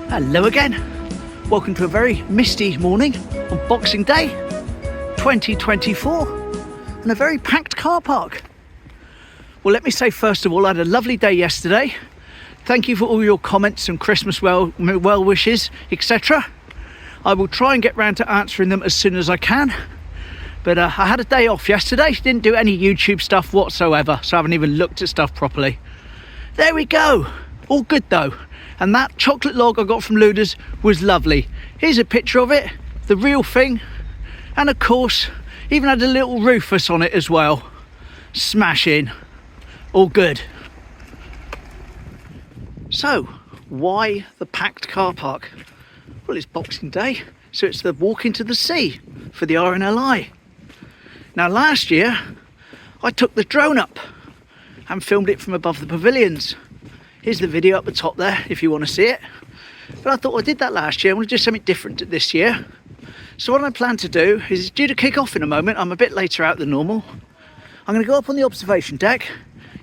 Hello again. Welcome to a very misty morning on Boxing Day 2024 and a very packed car park. Well, let me say first of all, I had a lovely day yesterday. Thank you for all your comments and Christmas well wishes, etc. I will try and get round to answering them as soon as I can. But I had a day off yesterday, didn't do any YouTube stuff whatsoever, so I haven't even looked at stuff properly. There we go, all good though. And that chocolate log I got from Luda's was lovely. Here's a picture of it, the real thing. And of course, even had a little Rufus on it as well. Smashing, all good. So, why the packed car park? Well, it's Boxing Day, so it's the walk into the sea for the RNLI. Now last year, I took the drone up and filmed it from above the pavilions. Here's the video up the top there if you want to see it. But I thought I did that last year, I want to do something different this year. So what I plan to do is, it's due to kick off in a moment, I'm a bit later out than normal. I'm going to go up on the observation deck,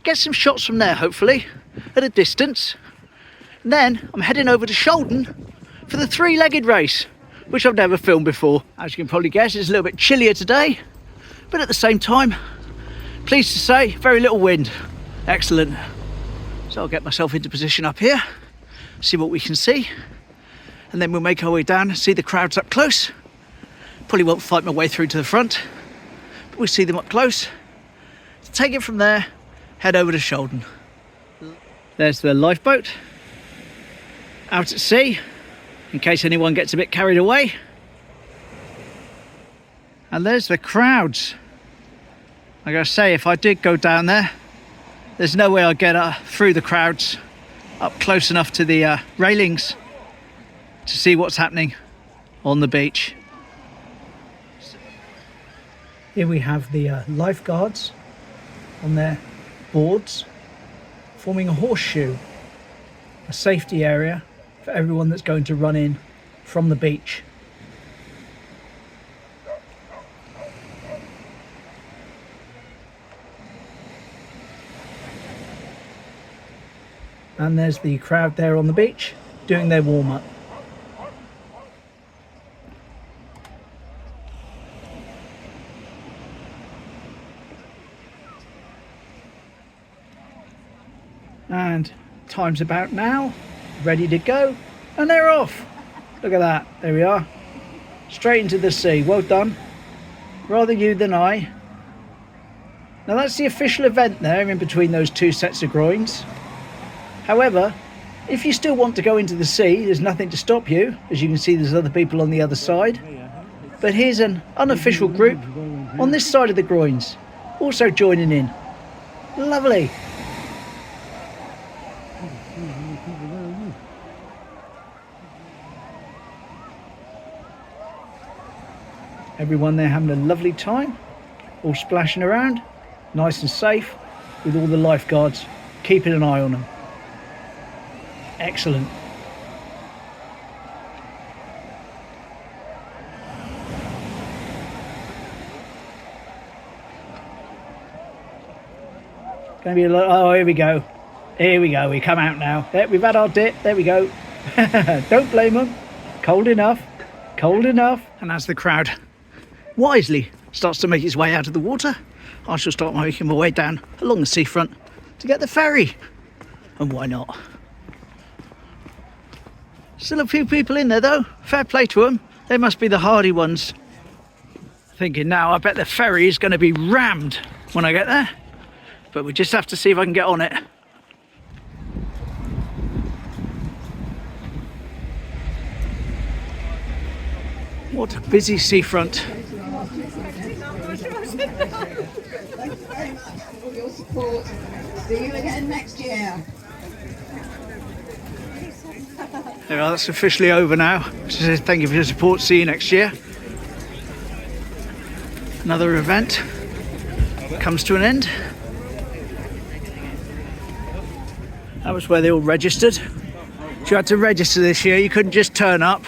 get some shots from there hopefully, at a distance. And then I'm heading over to Shaldon for the three-legged race, which I've never filmed before. As you can probably guess, it's a little bit chillier today. But at the same time, pleased to say, very little wind. Excellent. So I'll get myself into position up here, see what we can see, and then we'll make our way down and see the crowds up close. Probably won't fight my way through to the front, but we'll see them up close. So take it from there, head over to Shaldon. There's the lifeboat, out at sea, in case anyone gets a bit carried away. And there's the crowds. I gotta say, if I did go down there, there's no way I'd get through the crowds up close enough to the railings to see what's happening on the beach. Here we have the lifeguards on their boards forming a horseshoe, a safety area for everyone that's going to run in from the beach. And there's the crowd there on the beach doing their warm-up. And time's about now, ready to go, and they're off. Look at that, there we are. Straight into the sea, well done. Rather you than I. Now that's the official event there in between those two sets of groins. However, if you still want to go into the sea, there's nothing to stop you. As you can see, there's other people on the other side. But here's an unofficial group on this side of the groins, also joining in. Lovely. Everyone there having a lovely time, all splashing around, nice and safe, with all the lifeguards keeping an eye on them. Excellent. Going to be a lot. Oh, here we go. Here we go. We come out now. There, we've had our dip. There we go. Don't blame them. Cold enough. Cold enough. And as the crowd wisely starts to make its way out of the water, I shall start making my way down along the seafront to get the ferry. And why not? Still a few people in there though, fair play to them. They must be the hardy ones. Thinking now, I bet the ferry is going to be rammed when I get there. But we just have to see if I can get on it. What a busy seafront. Thank you very much for your support. See you again next year. There we are, that's officially over now. So thank you for your support, see you next year. Another event comes to an end. That was where they all registered. You had to register this year, you couldn't just turn up.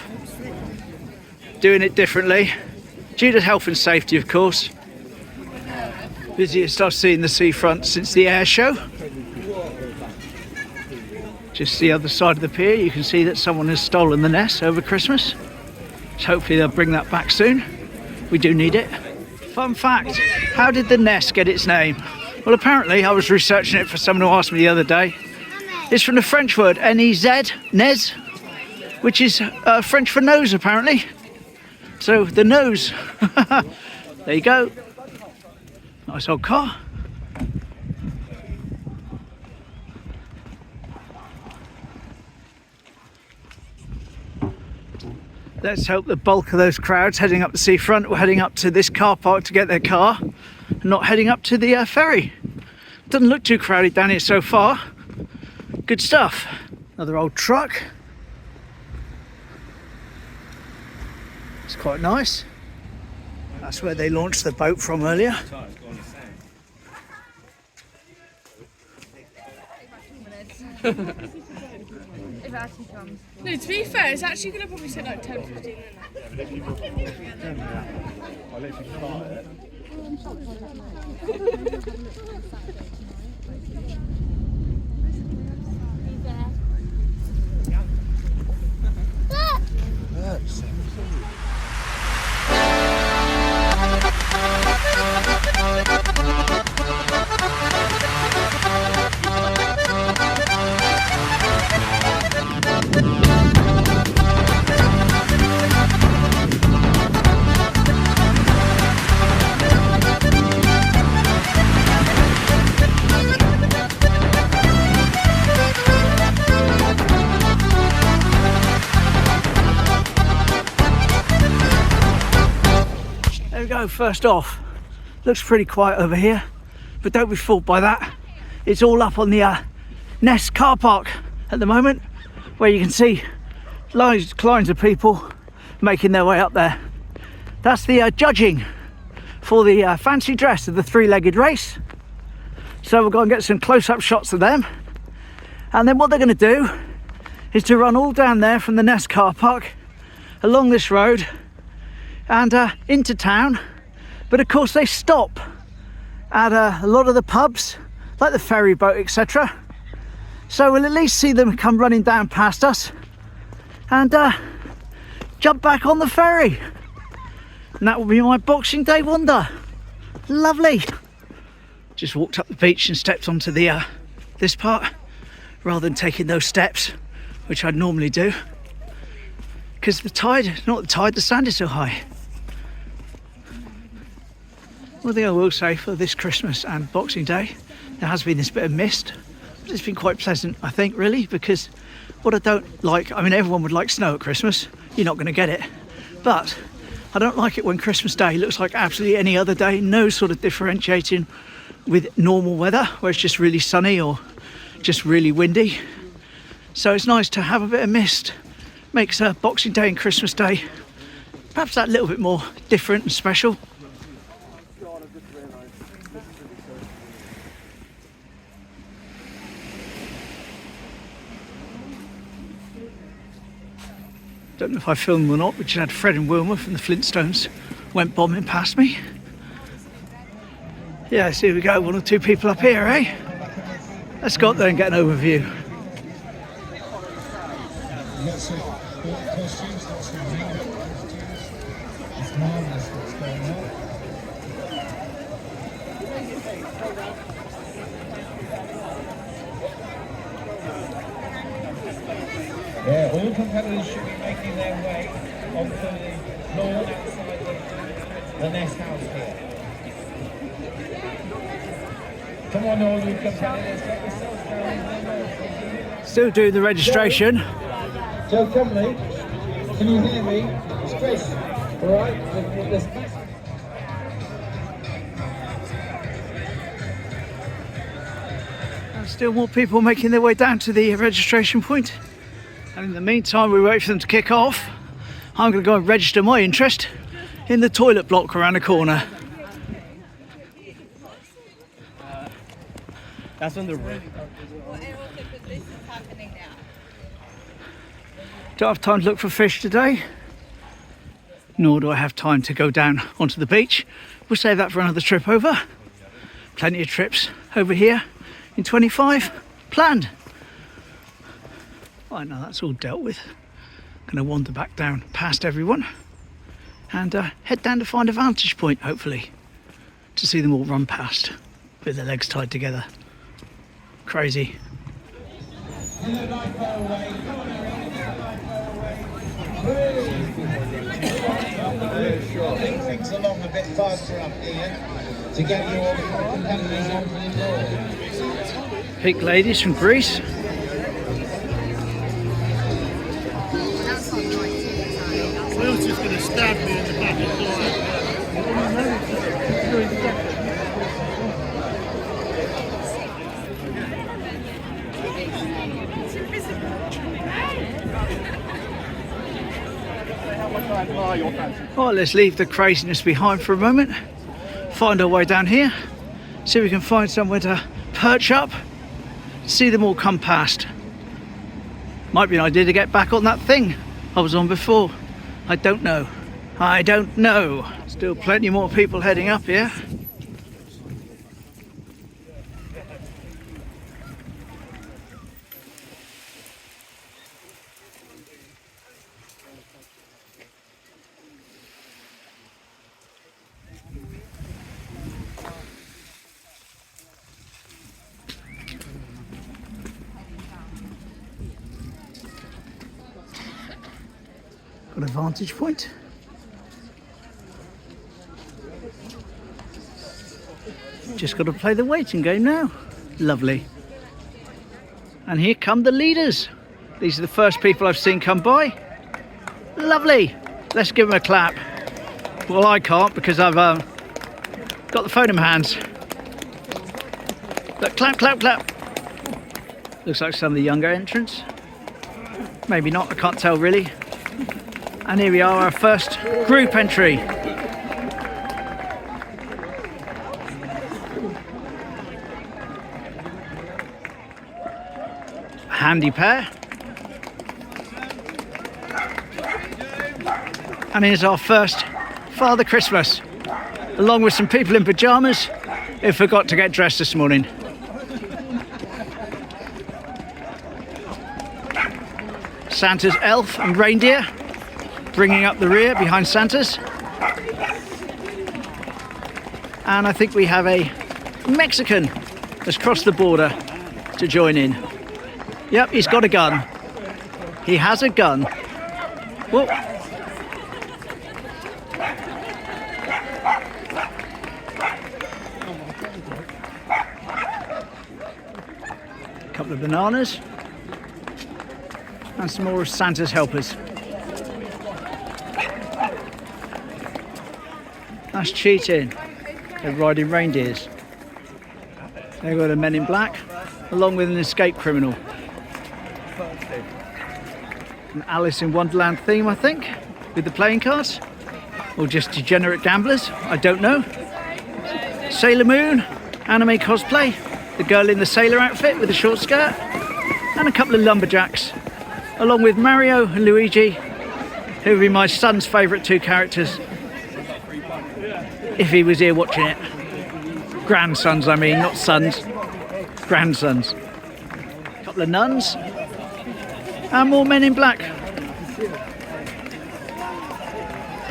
Doing it differently, due to health and safety of course. Busiest I've seen the seafront since the air show. Just the other side of the pier, you can see that someone has stolen the Ness over Christmas. So hopefully they'll bring that back soon. We do need it. Fun fact, how did the Ness get its name? Well, apparently, I was researching it for someone who asked me the other day. It's from the French word N-E-Z, Nez, which is French for nose, apparently. So, the nose. There you go. Nice old car. Let's hope the bulk of those crowds heading up the seafront were heading up to this car park to get their car and not heading up to the ferry. Doesn't look too crowded down here so far. Good stuff. Another old truck. It's quite nice. That's where they launched the boat from earlier. If it actually comes. No, to be fair, it's actually going to probably take like 10, 15 minutes. There we go, first off. Looks pretty quiet over here, but don't be fooled by that. It's all up on the Ness car park at the moment, where you can see lines of people making their way up there. That's the judging for the fancy dress of the three-legged race. So we'll go and get some close-up shots of them. And then what they're going to do is to run all down there from the Ness car park, along this road, and into town. But of course they stop at a lot of the pubs, like the ferry boat, etc. So we'll at least see them come running down past us and jump back on the ferry. And that will be my Boxing Day wonder. Lovely. Just walked up the beach and stepped onto the this part, rather than taking those steps, which I'd normally do. Because the sand is so high. One thing I will say for this Christmas and Boxing Day, there has been this bit of mist, but it's been quite pleasant, I think, really, because what I don't like, I mean, everyone would like snow at Christmas, you're not going to get it, but I don't like it when Christmas Day looks like absolutely any other day, no sort of differentiating with normal weather, where it's just really sunny or just really windy. So it's nice to have a bit of mist, makes Boxing Day and Christmas Day perhaps that little bit more different and special. Don't know if I filmed them or not, but just had Fred and Wilma from the Flintstones went bombing past me. Yeah, so here we go, one or two people up here, eh? Let's go up there and get an overview. Yeah, all competitors should be making their way onto the lawn outside the Ness house here. Come on, all you competitors, get yourselves down. Still doing the registration. Joe Cumley, can you hear me? It's Chris, all right? Still more people making their way down to the registration point. And in the meantime, we wait for them to kick off. I'm going to go and register my interest in the toilet block around the corner. That's on the right. Don't have time to look for fish today, nor do I have time to go down onto the beach. We'll save that for another trip over. Plenty of trips over here in 25 planned. Right, now that's all dealt with. Going to wander back down past everyone and head down to find a vantage point, hopefully, to see them all run past with their legs tied together. Crazy. Things along a bit faster up here to get your competitors onto the board. Pink ladies from Greece. Will's just going to stab me in the back of the Right, let's leave the craziness behind for a moment. Find our way down here. See if we can find somewhere to perch up. See them all come past. Might be an idea to get back on that thing I was on before. I don't know. I don't know. Still plenty more people heading up here. Got a vantage point. Just got to play the waiting game now. Lovely. And here come the leaders. These are the first people I've seen come by. Lovely. Let's give them a clap. Well, I can't because I've got the phone in my hands. But clap, clap, clap. Looks like some of the younger entrants. Maybe not, I can't tell really. And here we are, our first group entry. Handy pair. And here's our first Father Christmas, along with some people in pyjamas who forgot to get dressed this morning. Santa's elf and reindeer bringing up the rear behind Santa's. And I think we have a Mexican that's crossed the border to join in. Yep, he's got a gun. He has a gun. Whoa. A couple of bananas. And some more of Santa's helpers. That's cheating. They're riding reindeers. They've got a men in black, along with an escaped criminal. An Alice in Wonderland theme, I think, with the playing cards. Or just degenerate gamblers, I don't know. Sailor Moon, anime cosplay. The girl in the sailor outfit with the short skirt. And a couple of lumberjacks, along with Mario and Luigi, who would be my son's favourite two characters. If he was here watching it. Grandsons, I mean, not sons. Grandsons. A couple of nuns. And more men in black.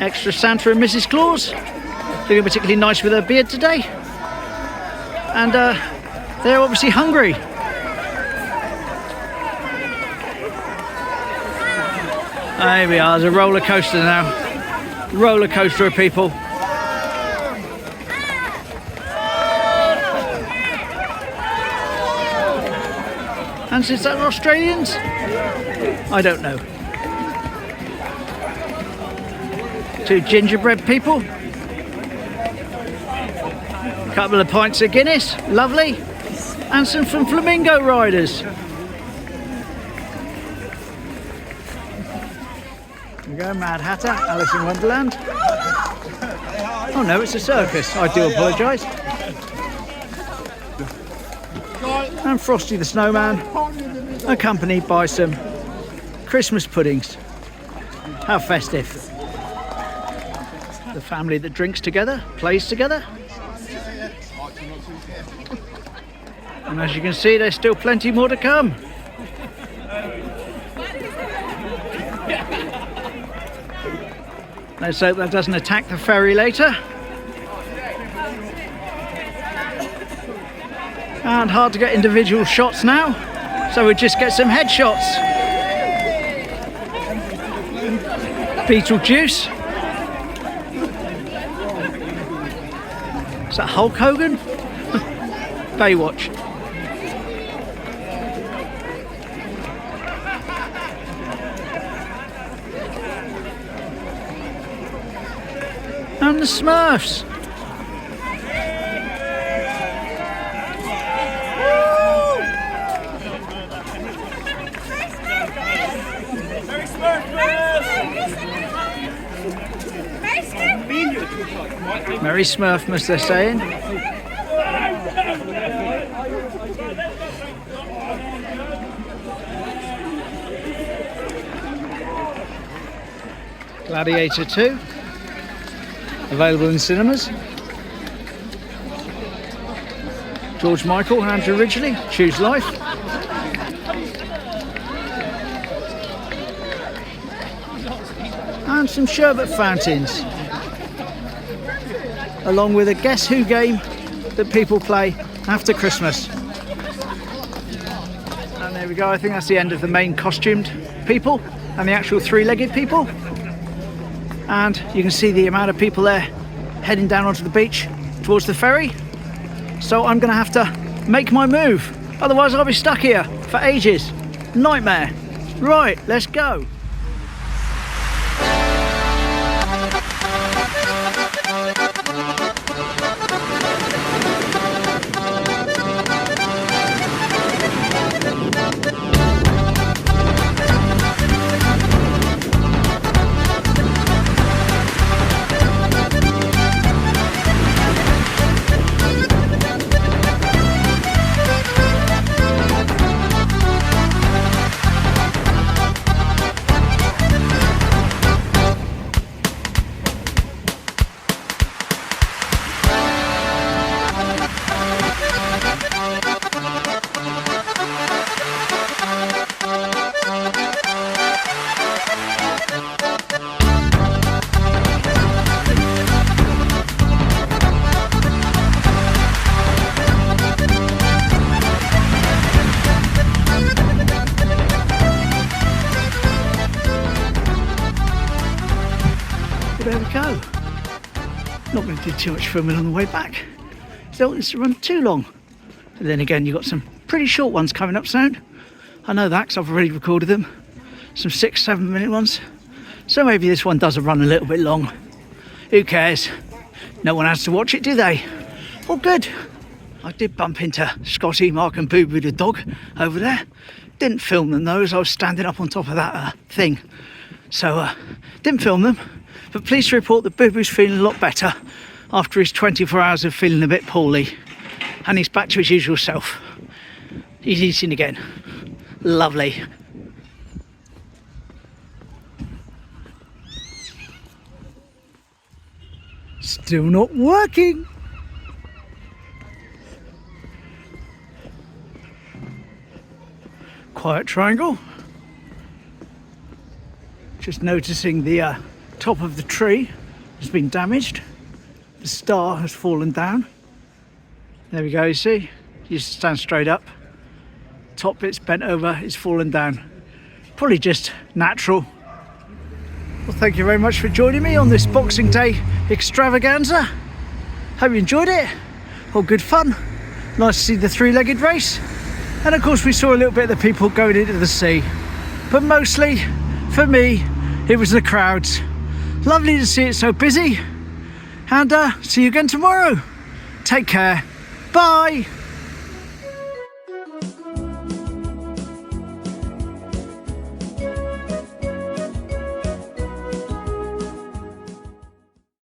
Extra Santa and Mrs. Claus. Looking particularly nice with her beard today. And they're obviously hungry. There we are, there's a roller coaster now. Roller coaster of people. And since they're Australians, I don't know. Two gingerbread people. A couple of pints of Guinness, lovely. And some flamingo riders. There we go, Mad Hatter, Alice in Wonderland. Oh no, it's a circus, I do apologise. And Frosty the Snowman, accompanied by some Christmas puddings. How festive. The family that drinks together, plays together. And as you can see, there's still plenty more to come. Let's hope that doesn't attack the ferry later. And hard to get individual shots now, so we just get some headshots. Beetlejuice. Is that Hulk Hogan? Baywatch. And the Smurfs. Merry Smurfmas, they're saying. Gladiator 2, available in cinemas. George Michael, Andrew Ridgeley, Choose Life. And some sherbet fountains, along with a Guess Who game that people play after Christmas. And there we go, I think that's the end of the main costumed people and the actual three-legged people. And you can see the amount of people there heading down onto the beach towards the ferry. So I'm gonna have to make my move, otherwise I'll be stuck here for ages. Nightmare. Right, let's go. There we go. Not going to do too much filming on the way back. Don't want this to run too long. But then again, you've got some pretty short ones coming up soon. I know that because I've already recorded them. Some 6-7 minute ones. So maybe this one does run a little bit long. Who cares? No one has to watch it, do they? All good. I did bump into Scotty, Mark and Boo Boo the dog over there. Didn't film them though, as I was standing up on top of that thing. So didn't film them. But pleased to report that Boo Boo's feeling a lot better after his 24 hours of feeling a bit poorly. And he's back to his usual self. He's eating again. Lovely. Still not working. Quiet triangle. Just noticing the top of the tree has been damaged. The star has fallen down. There we go, you see? You stand straight up. Top bit's bent over, it's fallen down. Probably just natural. Well, thank you very much for joining me on this Boxing Day extravaganza. Hope you enjoyed it. All good fun. Nice to see the three-legged race. And of course we saw a little bit of the people going into the sea. But mostly, for me, it was the crowds. Lovely to see it so busy. And see you again tomorrow. Take care. Bye.